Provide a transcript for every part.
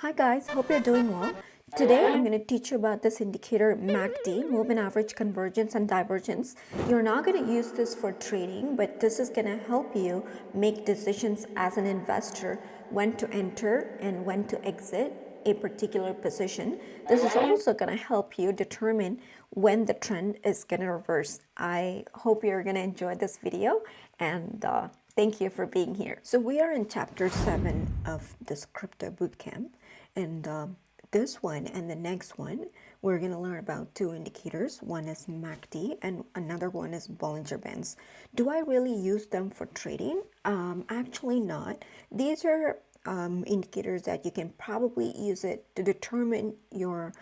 Hi guys, hope you're doing well. Today I'm going to teach you about this indicator MACD, Moving Average Convergence and Divergence. You're not going to use this for trading, but this is going to help you make decisions as an investor when to enter and when to exit a particular position. This is also going to help you determine when the trend is going to reverse. I hope you're going to enjoy this video and thank you for being here. So we are in chapter 7 of this crypto bootcamp, and this one and the next one, we're going to learn about two indicators. One is MACD and another one is Bollinger Bands. Do I really use them for trading? Actually not. These are indicators that you can probably use it to determine your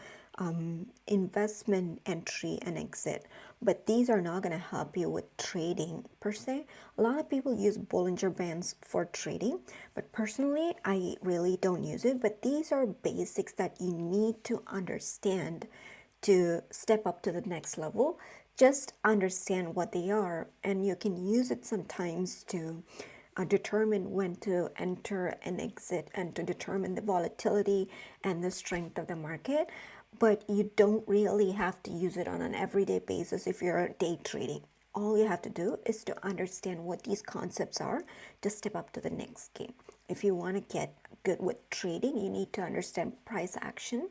investment entry and exit, but these are not going to help you with trading per se. A lot of people use Bollinger Bands for trading, but personally I really don't use it. But these are basics that you need to understand to step up to the next level. Just understand what they are, and you can use it sometimes to determine when to enter and exit and to determine the volatility and the strength of the market. But you don't really have to use it on an everyday basis if you're day trading. All you have to do is to understand what these concepts are to step up to the next game. If you want to get good with trading, you need to understand price action.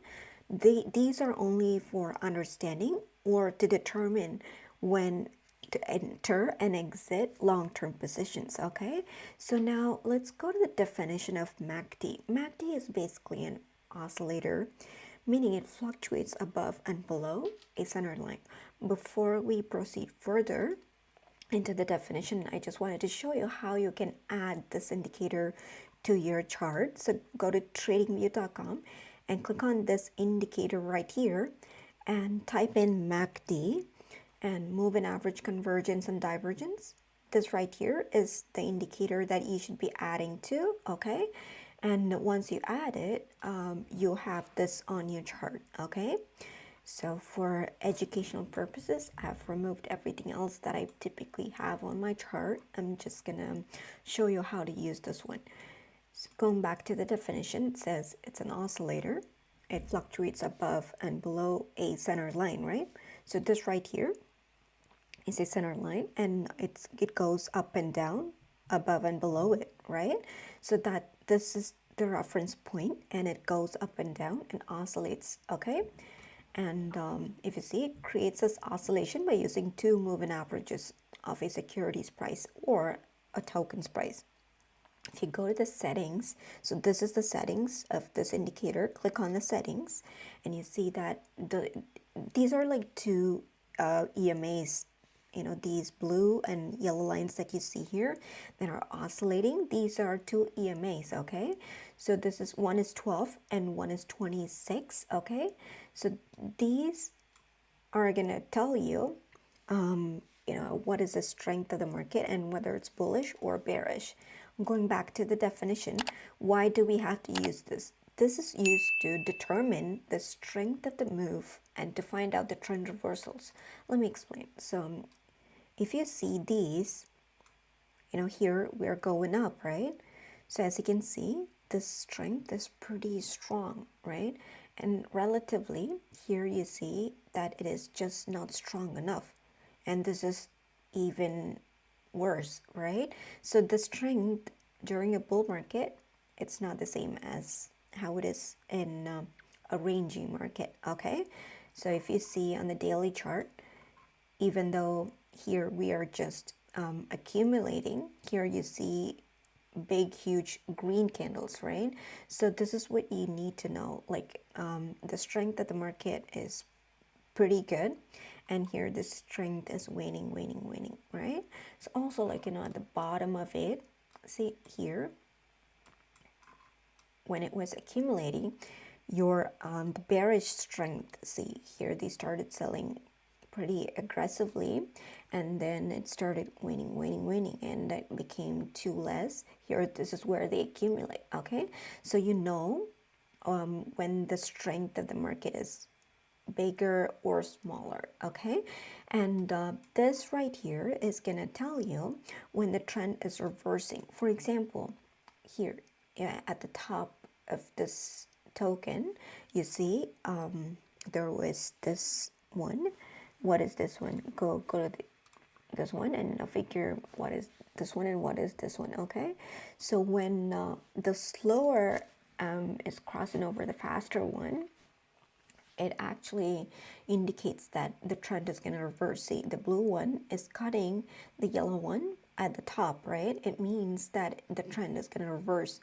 These are only for understanding or to determine when to enter and exit long-term positions. Okay, so now let's go to the definition of MACD. MACD is basically an oscillator, meaning it fluctuates above and below a center line. Before we proceed further into the definition, I just wanted to show you how you can add this indicator to your chart. So go to tradingview.com and click on this indicator right here and type in MACD and moving average convergence and divergence. This right here is the indicator that you should be adding to, okay? And once you add it, you'll have this on your chart, okay? So for educational purposes, I've removed everything else that I typically have on my chart. I'm just gonna show you how to use this one. So going back to the definition, it says it's an oscillator. It fluctuates above and below a center line, right? So this right here is a center line, and it goes up and down above and below it, right? So that this is the reference point, and it goes up and down and oscillates, okay? And if you see, it creates this oscillation by using two moving averages of a securities price or a token's price. If you go to the settings, so this is the settings of this indicator, click on the settings, and you see that these are like two EMAs. You know, these blue and yellow lines that you see here that are oscillating, these are two EMAs, okay? So this is, one is 12 and one is 26, okay? So these are gonna tell you, you know, what is the strength of the market and whether it's bullish or bearish. Going back to the definition, why do we have to use this? This is used to determine the strength of the move and to find out the trend reversals. Let me explain. So if you see these, you know, here we're going up, right? So as you can see, this strength is pretty strong, right? And relatively, here you see that it is just not strong enough. And this is even worse, right? So the strength during a bull market, it's not the same as how it is in a rangy market, okay? So if you see on the daily chart, even though here we are just accumulating, here you see big huge green candles, right? So this is what you need to know, like the strength of the market is pretty good, and here the strength is waning, right? So also, like, you know, at the bottom of it, see here when it was accumulating, your the bearish strength, see here they started selling pretty aggressively, and then it started waning, and that became too less. Here, this is where they accumulate, okay? So you know when the strength of the market is bigger or smaller, okay? And this right here is gonna tell you when the trend is reversing. For example, here, yeah, at the top of this token, you see there was this one. What is this one? Go to this one and figure what is this one and what is this one. Okay, so when the slower is crossing over the faster one, it actually indicates that the trend is going to reverse. See, the blue one is cutting the yellow one at the top, right? It means that the trend is going to reverse.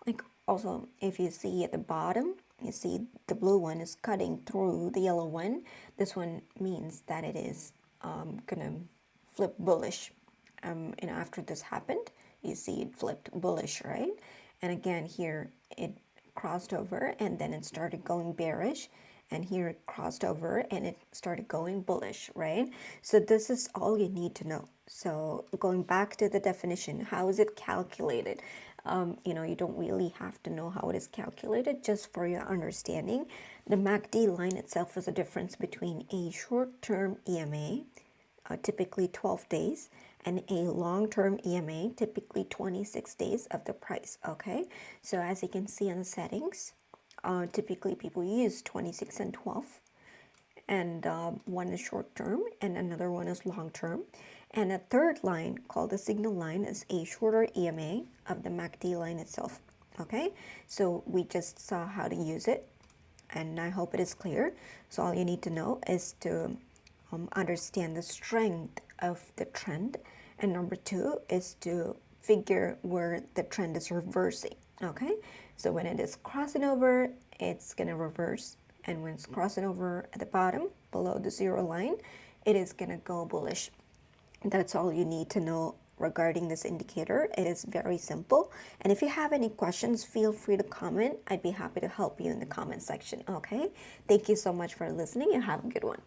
Like, also, if you see at the bottom, you see the blue one is cutting through the yellow one. This one means that it is gonna flip bullish. After this happened, you see it flipped bullish, right? And again, here it crossed over and then it started going bearish, and here it crossed over and it started going bullish, right? So this is all you need to know. So going back to the definition, how is it calculated? You don't really have to know how it is calculated, just for your understanding. The MACD line itself is a difference between a short-term EMA, typically 12 days, and a long-term EMA, typically 26 days of the price, okay? So as you can see on the settings, typically people use 26 and 12, and one is short-term and another one is long-term. And a third line called the signal line is a shorter EMA of the MACD line itself, okay? So we just saw how to use it, and I hope it is clear. So all you need to know is to understand the strength of the trend, and number two is to figure where the trend is reversing, okay? So when it is crossing over, it's gonna reverse, and when it's crossing over at the bottom below the zero line, it is gonna go bullish. That's all you need to know regarding this indicator. It is very simple, and if you have any questions, feel free to comment. I'd be happy to help you in the comment section, okay? Thank you so much for listening, and have a good one.